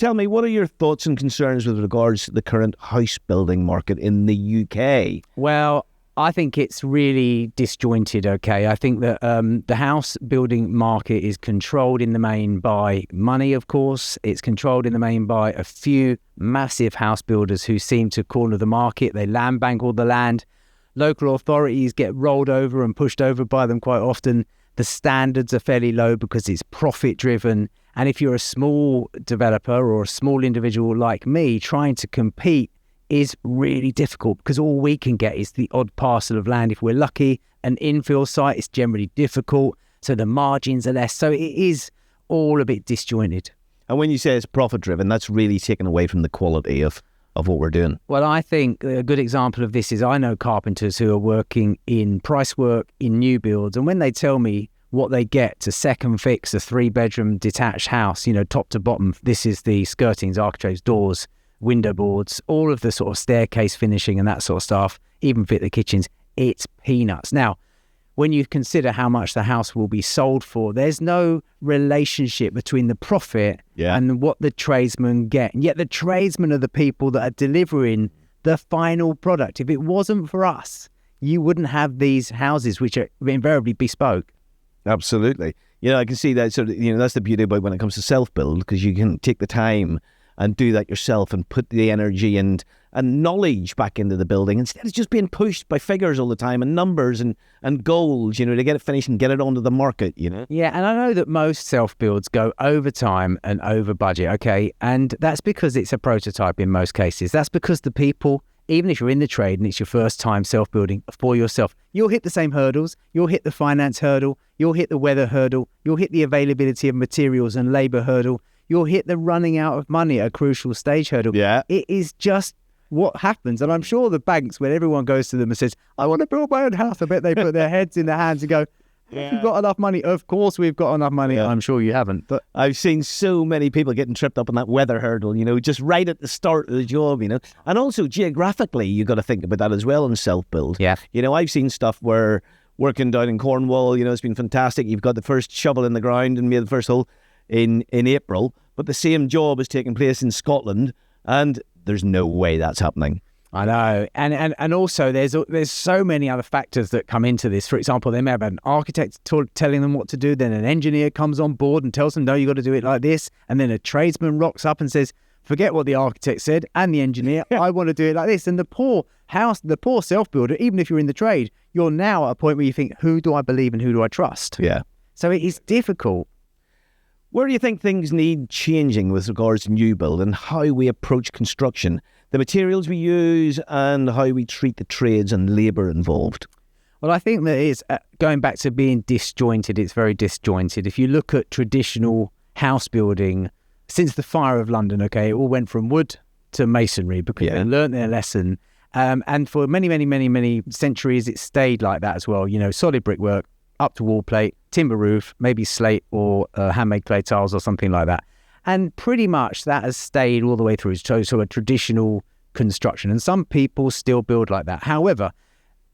tell me, what are your thoughts and concerns with regards to the current house building market in the UK? Well, I think it's really disjointed, okay? I think that the house building market is controlled in the main by money, of course. It's controlled in the main by a few massive house builders who seem to corner the market. They land bank all the land. Local authorities get rolled over and pushed over by them quite often. The standards are fairly low because it's profit driven. And if you're a small developer or a small individual like me, trying to compete is really difficult because all we can get is the odd parcel of land. If we're lucky, an infill site is generally difficult, so the margins are less. So it is all a bit disjointed. And when you say it's profit driven, that's really taken away from the quality of what we're doing. Well, I think a good example of this is I know carpenters who are working in price work in new builds, and when they tell me what they get to second fix a 3-bedroom detached house, top to bottom, this is the skirtings, architraves, doors, window boards, all of the sort of staircase finishing and that sort of stuff, even fit the kitchens, it's peanuts. Now, when you consider how much the house will be sold for, there's no relationship between the profit and what the tradesmen get. And yet the tradesmen are the people that are delivering the final product. If it wasn't for us, you wouldn't have these houses, which are invariably bespoke. Absolutely. I can see that. So, that's the beauty about when it comes to self-build, because you can take the time and do that yourself and put the energy and knowledge back into the building instead of just being pushed by figures all the time and numbers and goals, to get it finished and get it onto the market, Yeah, and I know that most self-builds go over time and over budget, okay? And that's because it's a prototype in most cases. That's because the people, even if you're in the trade and it's your first time self-building for yourself, you'll hit the same hurdles. You'll hit the finance hurdle. You'll hit the weather hurdle. You'll hit the availability of materials and labour hurdle. You'll hit the running out of money, a crucial stage hurdle. Yeah. It is just what happens. And I'm sure the banks, when everyone goes to them and says, I want to build my own house, I bet they put their heads in their hands and go, You've got enough money. Of course we've got enough money. Yeah. I'm sure you haven't. But I've seen so many people getting tripped up on that weather hurdle, just right at the start of the job, And also geographically, you've got to think about that as well in self-build. Yeah. I've seen stuff where working down in Cornwall, it's been fantastic. You've got the first shovel in the ground and made the first hole in April, but the same job is taking place in Scotland, and there's no way that's happening. I know, and also there's so many other factors that come into this. For example, they may have an architect telling them what to do, then an engineer comes on board and tells them, no, you got to do it like this, and then a tradesman rocks up and says, forget what the architect said and the engineer, I want to do it like this. And the poor self-builder, even if you're in the trade, you're now at a point where you think, who do I believe and who do I trust? Yeah. So it is difficult. Where do you think things need changing with regards to new build and how we approach construction, the materials we use and how we treat the trades and labour involved? Well, I think that it's going back to being disjointed. It's very disjointed. If you look at traditional house building, since the Fire of London, okay, it all went from wood to masonry because they learnt their lesson. And for many, many, many, many centuries, it stayed like that as well. Solid brickwork, up to wall plate, timber roof, maybe slate or handmade clay tiles or something like that. And pretty much that has stayed all the way through. So a traditional construction. And some people still build like that. However,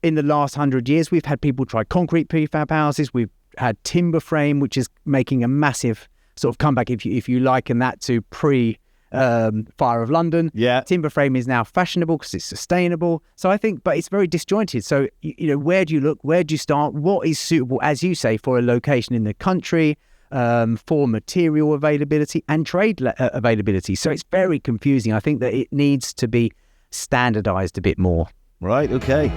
in the last 100 years, we've had people try concrete prefab houses. We've had timber frame, which is making a massive sort of comeback, if you liken that to Fire of London. Yeah. Timber frame is now fashionable because it's sustainable. So I think, but it's very disjointed. So, where do you look? Where do you start? What is suitable, as you say, for a location in the country, for material availability and trade availability? So it's very confusing. I think that it needs to be standardized a bit more. Right, okay.